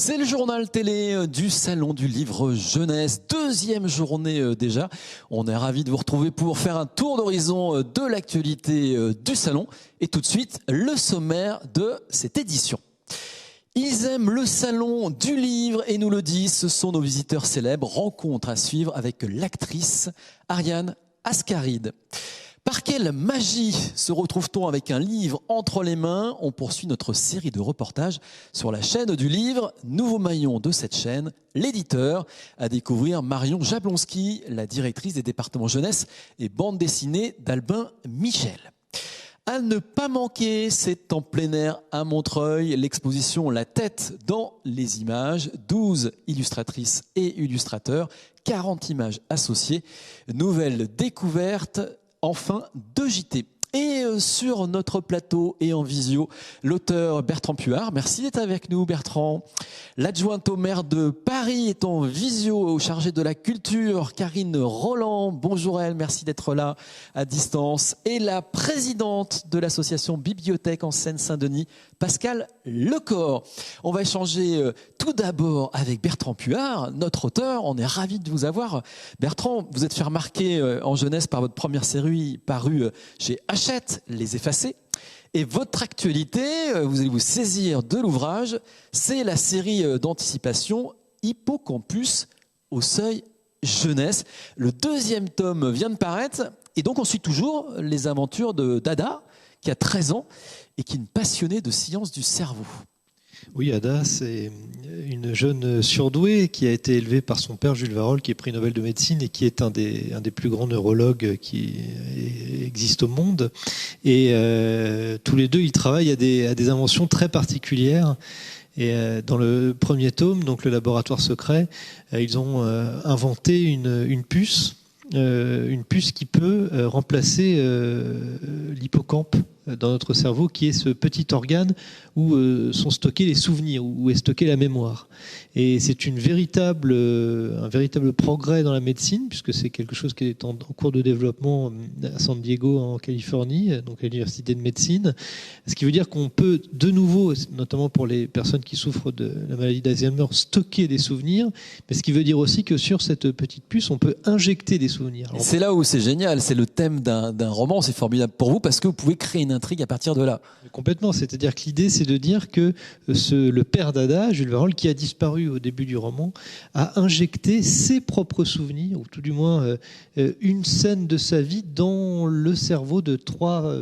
C'est le journal télé du Salon du Livre Jeunesse, deuxième journée déjà. On est ravis de vous retrouver pour faire un tour d'horizon de l'actualité du Salon. Et tout de suite, le sommaire de cette édition. Ils aiment le Salon du Livre et nous le disent, ce sont nos visiteurs célèbres. Rencontre à suivre avec l'actrice Ariane Ascaride. Par quelle magie se retrouve-t-on avec un livre entre les mains? On poursuit notre série de reportages sur la chaîne du livre. Nouveau maillon de cette chaîne, l'éditeur, à découvrir Marion Jablonski, la directrice des départements jeunesse et bande dessinée d'Albin Michel. À ne pas manquer, c'est en plein air à Montreuil, l'exposition La tête dans les images, 12 illustratrices et illustrateurs, 40 images associées, nouvelles découvertes, enfin de JT. Et sur notre plateau et en visio, l'auteur Bertrand Puard. Merci d'être avec nous, Bertrand. L'adjointe au maire de Paris est en visio, chargée de la culture, Karine Roland. Bonjour elle, merci d'être là à distance. Et la présidente de l'association Bibliothèque en Seine-Saint-Denis, Pascal Lecor. On va échanger tout d'abord avec Bertrand Puard, notre auteur. On est ravis de vous avoir. Bertrand, vous êtes fait remarquer en jeunesse par votre première série parue chez Hachette, Les Effacés. Et votre actualité, vous allez vous saisir de l'ouvrage, c'est la série d'anticipation Hippocampus au seuil jeunesse. Le deuxième tome vient de paraître et donc on suit toujours les aventures de Dada, qui a 13 ans et qui est une passionnée de sciences du cerveau. Oui, Ada, c'est une jeune surdouée qui a été élevée par son père Jules Varol, qui est prix Nobel de médecine et qui est un des plus grands neurologues qui existent au monde. Et tous les deux, ils travaillent à des inventions très particulières. Et dans le premier tome, donc le laboratoire secret, ils ont inventé une puce qui peut remplacer l'hippocampe dans notre cerveau, qui est ce petit organe où sont stockés les souvenirs, où est stockée la mémoire. Et c'est un véritable progrès dans la médecine, puisque c'est quelque chose qui est en cours de développement à San Diego, en Californie, donc à l'université de médecine. Ce qui veut dire qu'on peut de nouveau, notamment pour les personnes qui souffrent de la maladie d'Alzheimer, stocker des souvenirs, mais ce qui veut dire aussi que sur cette petite puce, on peut injecter des souvenirs. Alors, c'est là où c'est génial, c'est le thème d'un roman, c'est formidable pour vous, parce que vous pouvez créer une intrigue à partir de là. Complètement, c'est-à-dire que l'idée c'est de dire que le père d'Ada, Jules Varol, qui a disparu au début du roman, a injecté ses propres souvenirs, ou tout du moins une scène de sa vie dans le cerveau de 3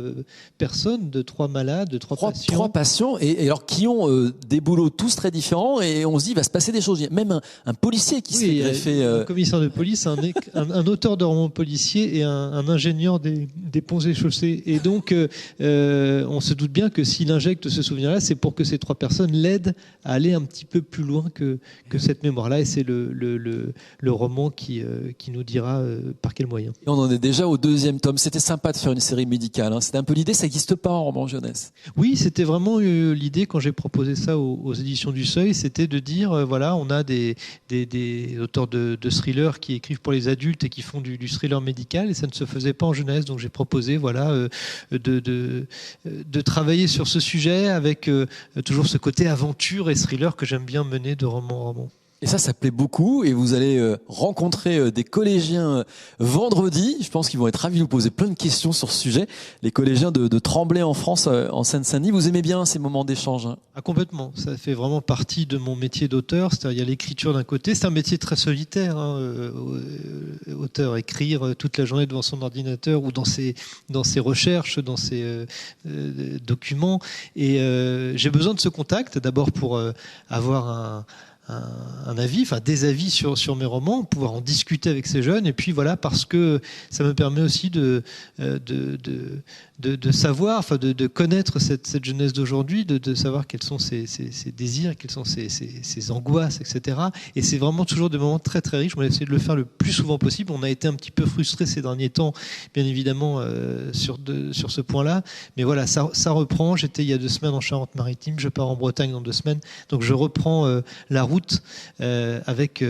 personnes, de 3 malades, de 3 patients. 3 patients, et alors qui ont des boulots tous très différents, et on se dit il va se passer des choses. Il y a même un policier qui s'est greffé. Un commissaire de police, un auteur de romans policiers et un ingénieur des ponts et chaussées. Et donc on se doute bien que s'il injecte ce souvenir-là, c'est pour que ces 3 personnes l'aident à aller un petit peu plus loin que cette mémoire-là. Et c'est le roman qui nous dira par quel moyen. Et on en est déjà au 2e tome. C'était sympa de faire une série médicale. Hein. C'était un peu l'idée, ça n'existe pas en roman jeunesse. Oui, c'était vraiment l'idée quand j'ai proposé ça aux éditions du Seuil, c'était de dire, voilà, on a des auteurs de thrillers qui écrivent pour les adultes et qui font du thriller médical, et ça ne se faisait pas en jeunesse. Donc j'ai proposé, voilà, de travailler sur ce sujet avec toujours ce côté aventure et thriller que j'aime bien mener de roman en roman. Et ça plaît beaucoup, et vous allez rencontrer des collégiens vendredi. Je pense qu'ils vont être ravis de vous poser plein de questions sur ce sujet. Les collégiens de Tremblay en France, en Seine-Saint-Denis. Vous aimez bien ces moments d'échange, hein? Ah, complètement. Ça fait vraiment partie de mon métier d'auteur. C'est-à-dire, il y a l'écriture d'un côté. C'est un métier très solitaire, hein, auteur, écrire toute la journée devant son ordinateur ou dans ses recherches, dans ses documents. Et j'ai besoin de ce contact, d'abord pour avoir un avis, enfin des avis sur mes romans, pouvoir en discuter avec ces jeunes, et puis voilà, parce que ça me permet aussi de savoir, enfin de connaître cette jeunesse d'aujourd'hui, de savoir quels sont ses désirs, quelles sont ses angoisses, etc. Et c'est vraiment toujours des moments très très riches. On va essayer de le faire le plus souvent possible. On a été un petit peu frustrés ces derniers temps, bien évidemment, sur ce point-là, mais voilà, ça reprend. J'étais il y a 2 semaines en Charente-Maritime, je pars en Bretagne dans 2 semaines, donc je reprends la route avec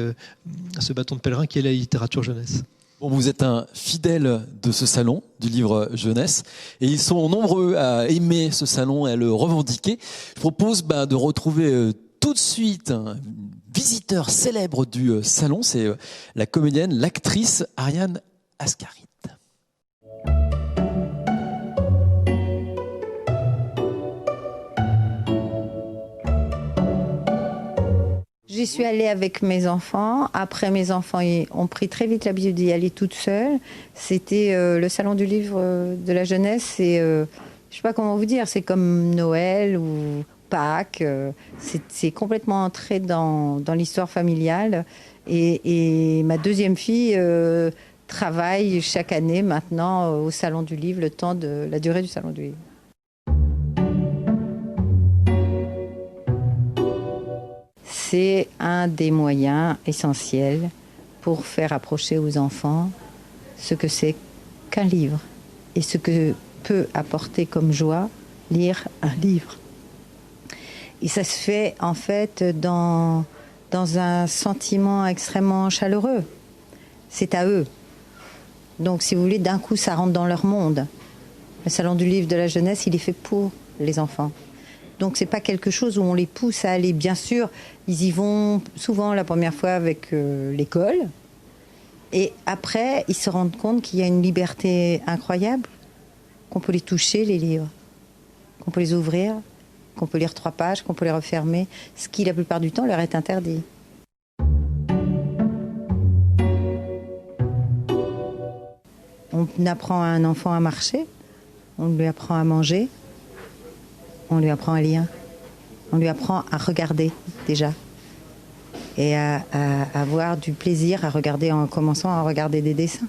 ce bâton de pèlerin qui est la littérature jeunesse. Bon, vous êtes un fidèle de ce salon du livre jeunesse et ils sont nombreux à aimer ce salon et à le revendiquer. Je propose de retrouver tout de suite un visiteur célèbre du salon, c'est la comédienne, l'actrice Ariane Ascaride. J'y suis allée avec mes enfants. Après, mes enfants ont pris très vite l'habitude d'y aller toute seule. C'était le salon du livre de la jeunesse. C'est, je ne sais pas comment vous dire, c'est comme Noël ou Pâques. C'est complètement entré dans l'histoire familiale. Et ma deuxième fille travaille chaque année maintenant au salon du livre, le temps de la durée du salon du livre. C'est un des moyens essentiels pour faire approcher aux enfants ce que c'est qu'un livre et ce que peut apporter comme joie lire un livre. Et ça se fait en fait dans un sentiment extrêmement chaleureux. C'est à eux. Donc si vous voulez, d'un coup ça rentre dans leur monde. Le salon du livre de la jeunesse, il est fait pour les enfants. Donc c'est pas quelque chose où on les pousse à aller. Bien sûr, ils y vont souvent la première fois avec l'école. Et après, ils se rendent compte qu'il y a une liberté incroyable, qu'on peut les toucher, les livres, qu'on peut les ouvrir, qu'on peut lire 3 pages, qu'on peut les refermer, ce qui la plupart du temps leur est interdit. On apprend à un enfant à marcher, on lui apprend à manger, on lui apprend à lire, on lui apprend à regarder déjà et à avoir du plaisir à regarder en commençant à regarder des dessins.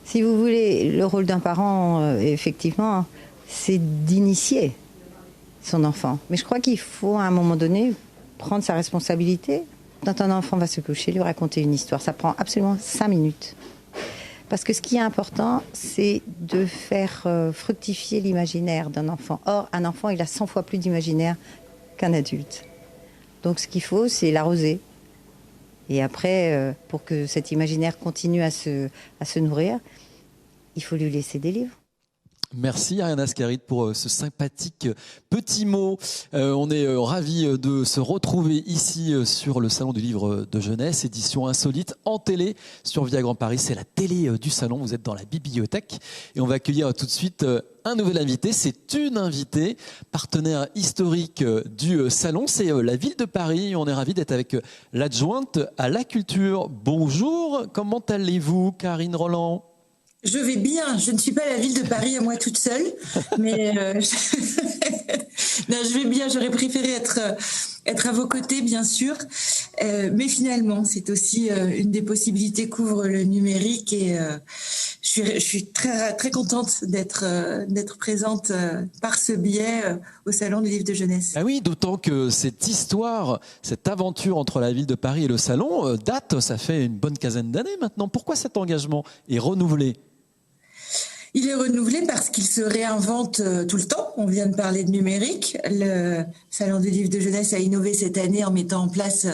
Si vous voulez, le rôle d'un parent, effectivement, c'est d'initier son enfant. Mais je crois qu'il faut à un moment donné prendre sa responsabilité. Quand un enfant va se coucher, lui raconter une histoire, ça prend absolument 5 minutes. Parce que ce qui est important, c'est de faire fructifier l'imaginaire d'un enfant. Or, un enfant, il a 100 fois plus d'imaginaire qu'un adulte. Donc ce qu'il faut, c'est l'arroser. Et après, pour que cet imaginaire continue à se nourrir, il faut lui laisser des livres. Merci Ariane Ascaride pour ce sympathique petit mot. On est ravis de se retrouver ici sur le Salon du Livre de Jeunesse, édition insolite en télé sur Via Grand Paris. C'est la télé du salon, vous êtes dans la bibliothèque et on va accueillir tout de suite un nouvel invité. C'est une invitée, partenaire historique du salon, c'est la ville de Paris. On est ravis d'être avec l'adjointe à la culture. Bonjour, comment allez-vous Karine Roland ? Je vais bien. Je ne suis pas la ville de Paris à moi toute seule, mais non, je vais bien. J'aurais préféré être à vos côtés, bien sûr. Mais finalement, c'est aussi une des possibilités qu'ouvre le numérique et je suis très très contente d'être présente par ce biais au Salon du Livre de Jeunesse. Ah oui, d'autant que cette histoire, cette aventure entre la ville de Paris et le salon date, ça fait une bonne quinzaine d'années maintenant. Pourquoi cet engagement est renouvelé ? Il est renouvelé parce qu'il se réinvente tout le temps. On vient de parler de numérique. Le Salon du Livre de Jeunesse a innové cette année en mettant en place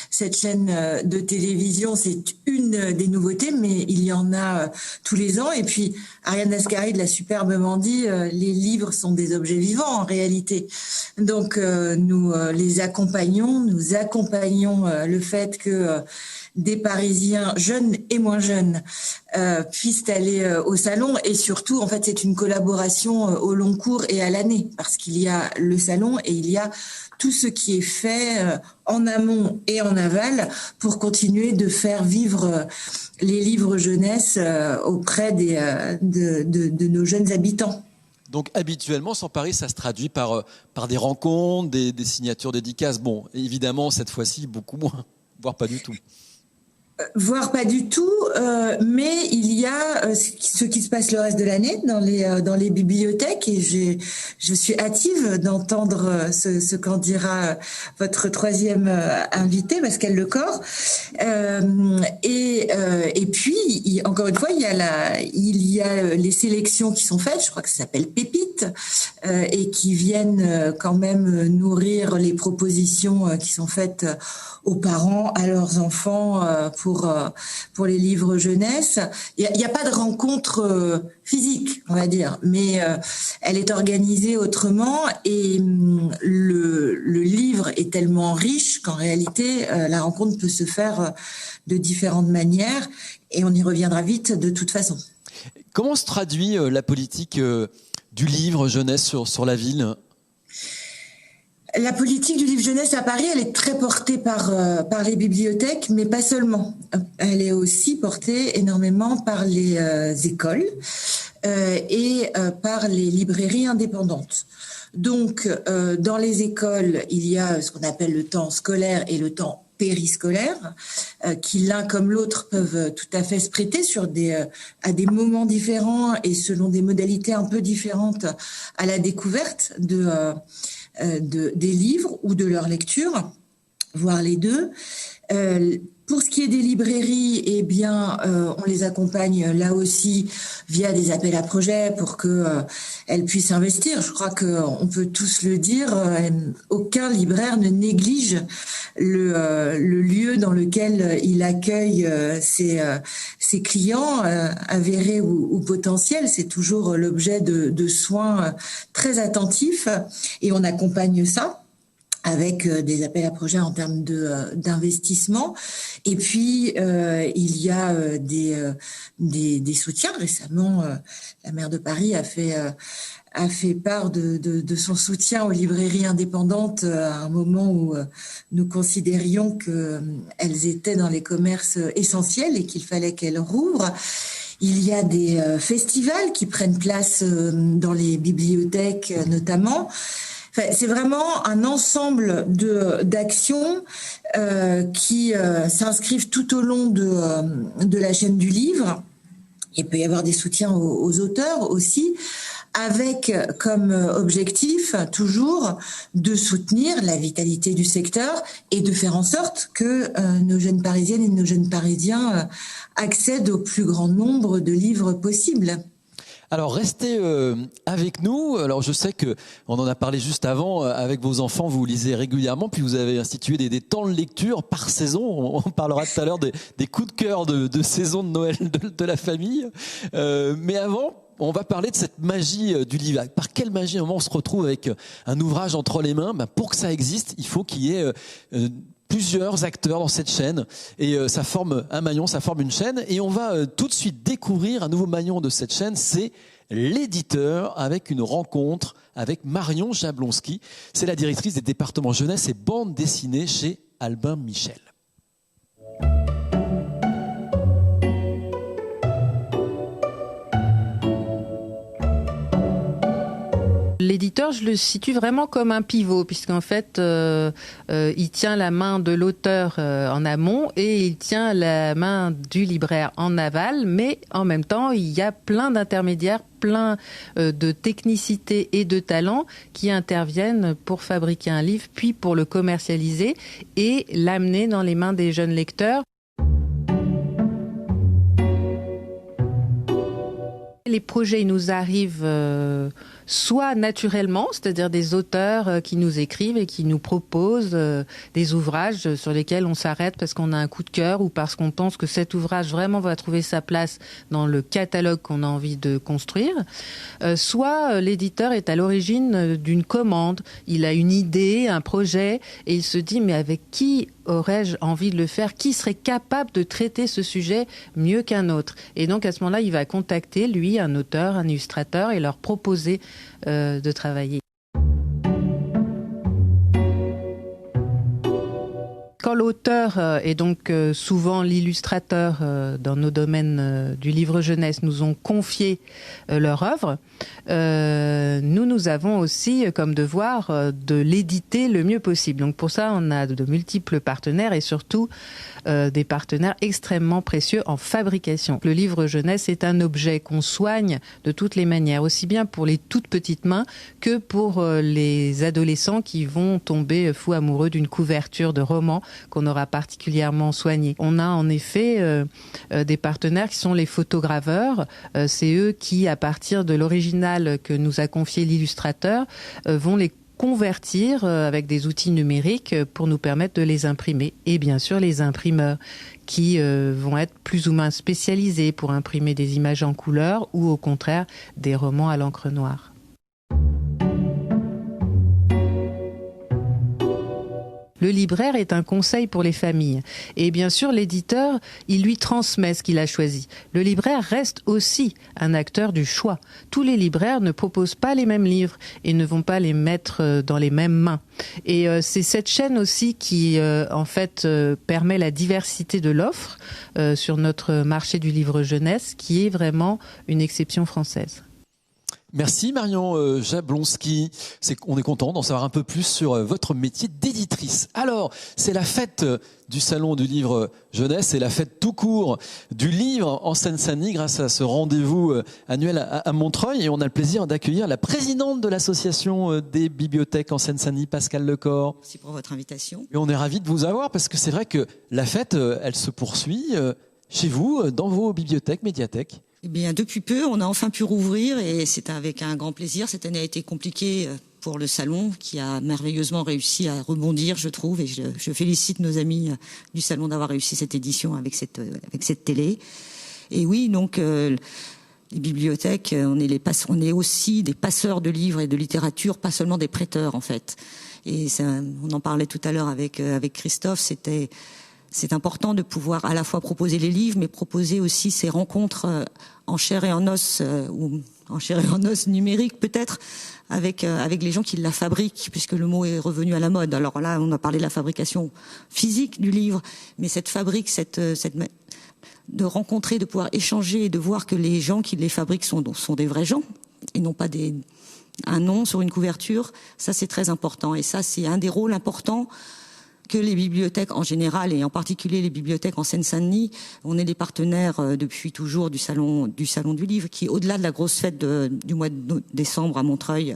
cette chaîne de télévision. C'est une des nouveautés, mais il y en a tous les ans. Et puis, Ariane Ascaride l'a superbement dit, les livres sont des objets vivants en réalité. Donc, nous les accompagnons. Nous accompagnons le fait que des Parisiens jeunes et moins jeunes puissent aller au salon et surtout en fait c'est une collaboration au long cours et à l'année parce qu'il y a le salon et il y a tout ce qui est fait en amont et en aval pour continuer de faire vivre les livres jeunesse auprès de nos jeunes habitants. Donc habituellement, sur Paris, ça se traduit par des rencontres, des signatures dédicaces. Bon, évidemment, cette fois-ci, beaucoup moins, voire pas du tout. Voire pas du tout, mais il y a ce qui se passe le reste de l'année dans les bibliothèques et je suis hâtive d'entendre ce qu'en dira votre troisième invité, Pascal Lecor. Et puis encore une fois, il y a les sélections qui sont faites, je crois que ça s'appelle Pépites, et qui viennent quand même nourrir les propositions qui sont faites aux parents, à leurs enfants pour pour les livres jeunesse. Il y a pas de rencontre physique, on va dire, mais elle est organisée autrement et le livre est tellement riche qu'en réalité la rencontre peut se faire de différentes manières et on y reviendra vite de toute façon. Comment se traduit la politique du livre jeunesse sur la ville ? La politique du livre jeunesse à Paris, elle est très portée par les bibliothèques, mais pas seulement. Elle est aussi portée énormément par les écoles et par les librairies indépendantes. Donc, dans les écoles, il y a ce qu'on appelle le temps scolaire et le temps périscolaire, qui l'un comme l'autre peuvent tout à fait se prêter à des moments différents et selon des modalités un peu différentes à la découverte des livres ou de leur lecture, voire les deux. Pour ce qui est des librairies, eh bien, on les accompagne là aussi via des appels à projets pour que elles puissent investir. Je crois qu'on peut tous le dire, aucun libraire ne néglige le lieu dans lequel il accueille ses clients, avérés ou potentiels. C'est toujours l'objet de soins très attentifs et on accompagne ça avec des appels à projets en termes d'investissement. Et puis, il y a des soutiens. Récemment, la maire de Paris a fait part de son soutien aux librairies indépendantes à un moment où nous considérions qu'elles étaient dans les commerces essentiels et qu'il fallait qu'elles rouvrent. Il y a des festivals qui prennent place dans les bibliothèques notamment. Enfin, c'est vraiment un ensemble d'actions qui s'inscrivent tout au long de la chaîne du livre. Il peut y avoir des soutiens aux auteurs aussi, avec comme objectif toujours de soutenir la vitalité du secteur et de faire en sorte que nos jeunes Parisiennes et nos jeunes Parisiens accèdent au plus grand nombre de livres possible. Alors restez avec nous. Alors je sais que on en a parlé juste avant avec vos enfants, vous lisez régulièrement, puis vous avez institué des temps de lecture par saison. On parlera tout à l'heure des coups de cœur de saison de Noël de la famille. Mais avant, on va parler de cette magie du livre. Par quelle magie, à un moment, on se retrouve avec un ouvrage entre les mains? Pour que ça existe, il faut qu'il y ait plusieurs acteurs dans cette chaîne et ça forme un maillon, ça forme une chaîne et on va tout de suite découvrir un nouveau maillon de cette chaîne, c'est l'éditeur avec une rencontre avec Marion Jablonski. C'est la directrice des départements jeunesse et bande dessinée chez Albin Michel. L'éditeur, je le situe vraiment comme un pivot, puisqu'en fait, il tient la main de l'auteur en amont et il tient la main du libraire en aval, mais en même temps, il y a plein d'intermédiaires, plein de technicité et de talents qui interviennent pour fabriquer un livre, puis pour le commercialiser et l'amener dans les mains des jeunes lecteurs. Les projets nous arrivent soit naturellement, c'est-à-dire des auteurs qui nous écrivent et qui nous proposent des ouvrages sur lesquels on s'arrête parce qu'on a un coup de cœur ou parce qu'on pense que cet ouvrage vraiment va trouver sa place dans le catalogue qu'on a envie de construire. Soit l'éditeur est à l'origine d'une commande, il a une idée, un projet et il se dit mais avec qui aurais-je envie de le faire? Qui serait capable de traiter ce sujet mieux qu'un autre? Et donc à ce moment-là, il va contacter lui, un auteur, un illustrateur et leur proposer de travailler. Quand l'auteur est donc souvent l'illustrateur dans nos domaines du livre jeunesse nous ont confié leur œuvre, nous avons aussi comme devoir de l'éditer le mieux possible. Donc pour ça, on a de multiples partenaires et surtout des partenaires extrêmement précieux en fabrication. Le livre jeunesse est un objet qu'on soigne de toutes les manières, aussi bien pour les toutes petites mains que pour les adolescents qui vont tomber fous amoureux d'une couverture de roman qu'on aura particulièrement soigné. On a en effet des partenaires qui sont les photograveurs. C'est eux qui, à partir de l'original que nous a confié l'illustrateur, vont les convertir avec des outils numériques pour nous permettre de les imprimer. Et bien sûr, les imprimeurs qui vont être plus ou moins spécialisés pour imprimer des images en couleur ou au contraire des romans à l'encre noire. Le libraire est un conseil pour les familles. Et bien sûr, l'éditeur, il lui transmet ce qu'il a choisi. Le libraire reste aussi un acteur du choix. Tous les libraires ne proposent pas les mêmes livres et ne vont pas les mettre dans les mêmes mains. Et c'est cette chaîne aussi qui, permet la diversité de l'offre sur notre marché du livre jeunesse, qui est vraiment une exception française. Merci Marion Jablonski. On est content d'en savoir un peu plus sur votre métier d'éditrice. Alors, c'est la fête du Salon du livre jeunesse, c'est la fête tout court du livre en Seine-Saint-Denis grâce à ce rendez-vous annuel à Montreuil. Et on a le plaisir d'accueillir la présidente de l'association des bibliothèques en Seine-Saint-Denis, Pascale Lecor. Merci pour votre invitation. Et on est ravis de vous avoir parce que c'est vrai que la fête, elle se poursuit chez vous, dans vos bibliothèques, médiathèques. Eh bien, depuis peu, on a enfin pu rouvrir et c'est avec un grand plaisir. Cette année a été compliquée pour le salon qui a merveilleusement réussi à rebondir, je trouve, et je félicite nos amis du salon d'avoir réussi cette édition avec cette télé. Et oui, donc les bibliothèques, on est aussi des passeurs de livres et de littérature, pas seulement des prêteurs en fait. Et on en parlait tout à l'heure avec Christophe. C'est important de pouvoir à la fois proposer les livres, mais proposer aussi ces rencontres en chair et en os, ou en chair et en os numérique peut-être, avec les gens qui la fabriquent, puisque le mot est revenu à la mode. Alors là, on a parlé de la fabrication physique du livre, mais cette fabrique, de rencontrer, de pouvoir échanger et de voir que les gens qui les fabriquent sont des vrais gens et non pas un nom sur une couverture, ça c'est très important. Et ça, c'est un des rôles importants que les bibliothèques en général et en particulier les bibliothèques en Seine-Saint-Denis, on est des partenaires depuis toujours du salon du livre qui, au-delà de la grosse fête du mois de décembre à Montreuil,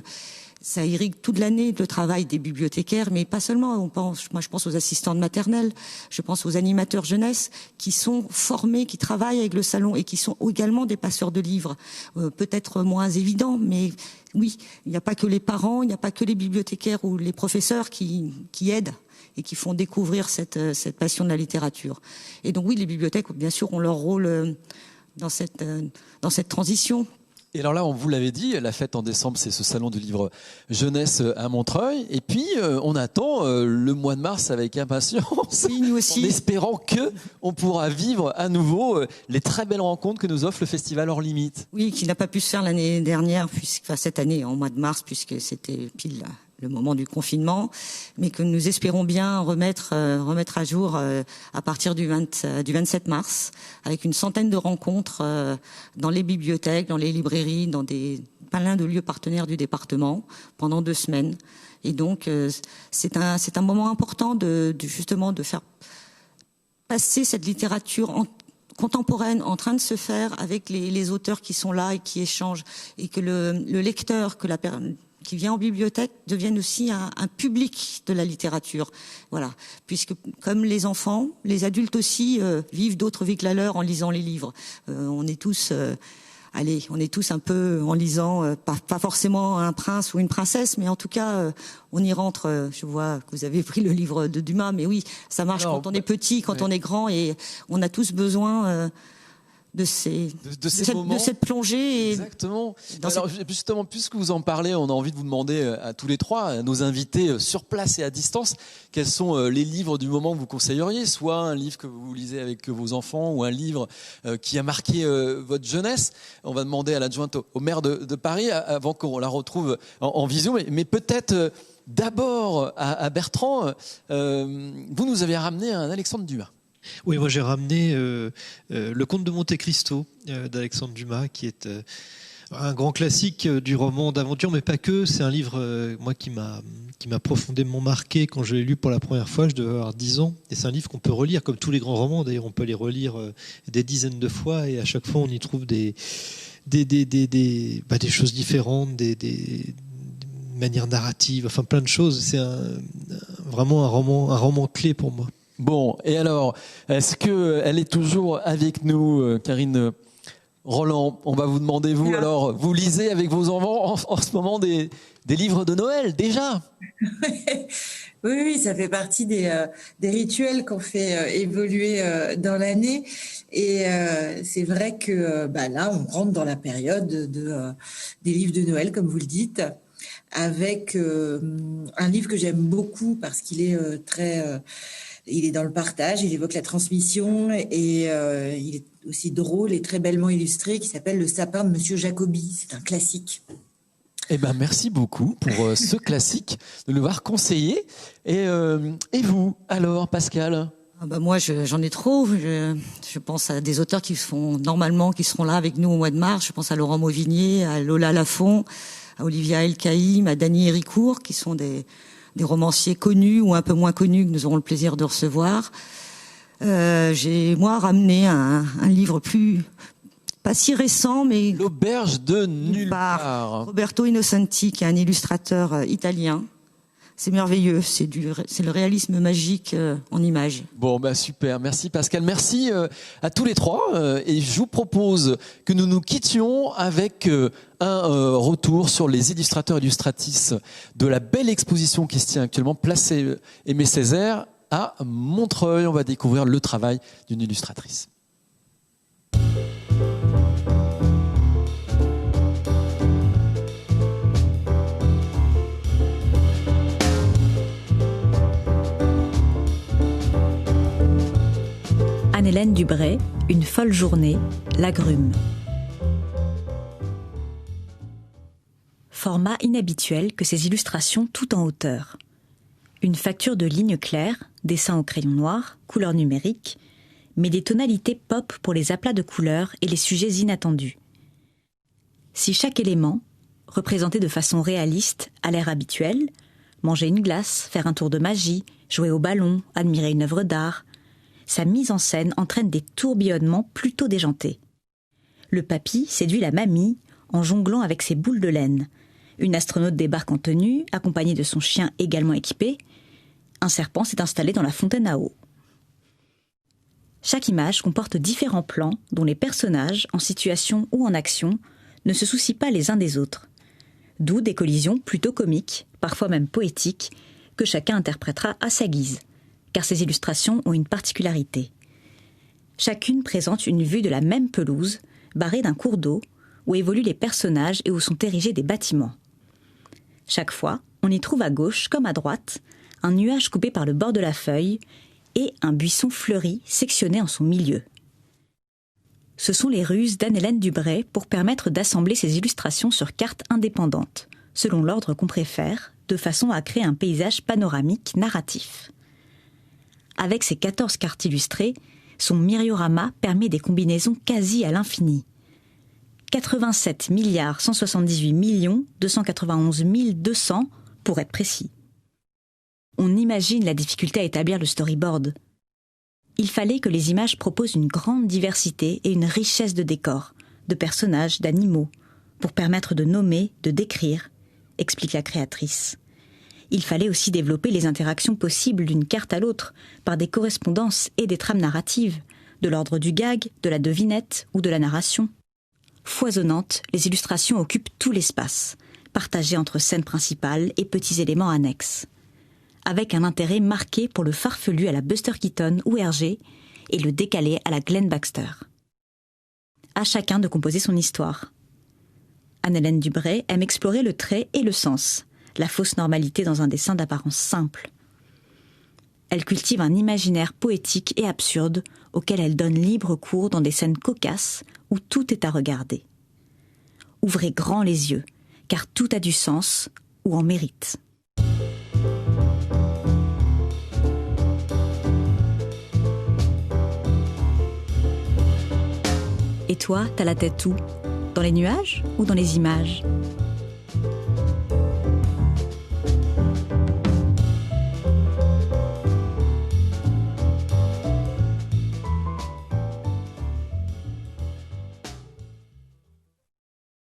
ça irrigue toute l'année le travail des bibliothécaires, mais pas seulement. Moi, je pense aux assistantes maternelles, je pense aux animateurs jeunesse qui sont formés, qui travaillent avec le salon et qui sont également des passeurs de livres. Peut-être moins évident, mais oui, il n'y a pas que les parents, il n'y a pas que les bibliothécaires ou les professeurs qui aident et qui font découvrir cette passion de la littérature. Et donc oui, les bibliothèques, bien sûr, ont leur rôle dans cette transition. Et alors là, on vous l'avait dit, la fête en décembre, c'est ce salon du livre jeunesse à Montreuil. Et puis, on attend le mois de mars avec impatience, oui, nous aussi. En espérant qu'on pourra vivre à nouveau les très belles rencontres que nous offre le festival Hors Limite. Oui, qui n'a pas pu se faire l'année dernière, cette année, en mois de mars, puisque c'était pile le moment du confinement, mais que nous espérons bien remettre à jour à partir du 27 mars, avec une centaine de rencontres dans les bibliothèques, dans les librairies, dans plein de lieux partenaires du département, pendant 2 semaines. Et donc, c'est un moment important justement de faire passer cette littérature contemporaine en train de se faire avec les auteurs qui sont là et qui échangent, et que le lecteur, qui vient en bibliothèque devienne aussi un public de la littérature. Voilà. Puisque comme les enfants, les adultes aussi vivent d'autres vies que la leur en lisant les livres. On est tous un peu en lisant, pas forcément un prince ou une princesse, mais en tout cas, on y rentre. Je vois que vous avez pris le livre de Dumas, mais oui, ça marche quand on est petit, quand on est grand, et on a tous besoin de cette plongée. Exactement. Alors justement, puisque vous en parlez, on a envie de vous demander à tous les trois, à nos invités sur place et à distance, quels sont les livres du moment que vous conseilleriez, soit un livre que vous lisez avec vos enfants ou un livre qui a marqué votre jeunesse. On va demander à l'adjointe au maire de Paris avant qu'on la retrouve en visio, mais peut-être d'abord à Bertrand, vous nous avez ramené un Alexandre Dumas. Oui, moi j'ai ramené Le Comte de Monte Cristo d'Alexandre Dumas, qui est un grand classique du roman d'aventure, mais pas que. C'est un livre moi qui m'a profondément marqué quand je l'ai lu pour la première fois. Je devais avoir 10 ans, et c'est un livre qu'on peut relire comme tous les grands romans. D'ailleurs, on peut les relire des dizaines de fois, et à chaque fois on y trouve des choses différentes, des manières narratives, enfin plein de choses. C'est vraiment un roman clé pour moi. Bon, et alors, est-ce qu'elle est toujours avec nous, Karine Roland, on va vous demander, vous, alors, vous lisez avec vos enfants en ce moment des livres de Noël, déjà? Oui, ça fait partie des rituels qu'on fait évoluer dans l'année. Et c'est vrai que là, on rentre dans la période des livres de Noël, comme vous le dites, avec un livre que j'aime beaucoup parce qu'il est il est dans le partage, il évoque la transmission et il est aussi drôle et très bellement illustré, qui s'appelle Le sapin de Monsieur Jacobi. C'est un classique. Eh ben, merci beaucoup pour ce classique, de nous avoir conseillé. Et vous, alors, Pascal? Moi, j'en ai trop. Je pense à des auteurs qui seront là avec nous au mois de mars. Je pense à Laurent Mauvignier, à Lola Lafont, à Olivia El-Kaïm, à Dany Héricourt, qui sont des romanciers connus ou un peu moins connus que nous aurons le plaisir de recevoir. J'ai, moi, ramené un livre pas si récent, mais... L'auberge de nulle part. Roberto Innocenti, qui est un illustrateur italien. C'est merveilleux, c'est le réalisme magique en images. Bon, super, merci Pascal, merci à tous les trois. Et je vous propose que nous nous quittions avec un retour sur les illustrateurs et illustratrices de la belle exposition qui se tient actuellement, place Aimé Césaire à Montreuil. On va découvrir le travail d'une illustratrice. Anne-Hélène Dubray, Une folle journée, l'agrume. Format inhabituel que ces illustrations tout en hauteur. Une facture de lignes claires, dessin au crayon noir, couleur numérique, mais des tonalités pop pour les aplats de couleurs et les sujets inattendus. Si chaque élément, représenté de façon réaliste, a l'air habituel, manger une glace, faire un tour de magie, jouer au ballon, admirer une œuvre d'art, sa mise en scène entraîne des tourbillonnements plutôt déjantés. Le papy séduit la mamie en jonglant avec ses boules de laine. Une astronaute débarque en tenue, accompagnée de son chien également équipé. Un serpent s'est installé dans la fontaine à eau. Chaque image comporte différents plans dont les personnages, en situation ou en action, ne se soucient pas les uns des autres. D'où des collisions plutôt comiques, parfois même poétiques, que chacun interprétera à sa guise. Car ces illustrations ont une particularité. Chacune présente une vue de la même pelouse, barrée d'un cours d'eau, où évoluent les personnages et où sont érigés des bâtiments. Chaque fois, on y trouve à gauche comme à droite un nuage coupé par le bord de la feuille et un buisson fleuri sectionné en son milieu. Ce sont les ruses d'Anne-Hélène Dubray pour permettre d'assembler ces illustrations sur cartes indépendantes, selon l'ordre qu'on préfère, de façon à créer un paysage panoramique narratif. Avec ses 14 cartes illustrées, son myriorama permet des combinaisons quasi à l'infini. 87 178 291 200 pour être précis. On imagine la difficulté à établir le storyboard. Il fallait que les images proposent une grande diversité et une richesse de décors, de personnages, d'animaux, pour permettre de nommer, de décrire, explique la créatrice. Il fallait aussi développer les interactions possibles d'une carte à l'autre par des correspondances et des trames narratives, de l'ordre du gag, de la devinette ou de la narration. Foisonnantes, les illustrations occupent tout l'espace, partagées entre scènes principales et petits éléments annexes. Avec un intérêt marqué pour le farfelu à la Buster Keaton ou Hergé et le décalé à la Glenn Baxter. À chacun de composer son histoire. Anne-Hélène Dubray aime explorer le trait et le sens, la fausse normalité dans un dessin d'apparence simple. Elle cultive un imaginaire poétique et absurde auquel elle donne libre cours dans des scènes cocasses où tout est à regarder. Ouvrez grand les yeux, car tout a du sens ou en mérite. Et toi, t'as la tête où ? Dans les nuages ou dans les images ?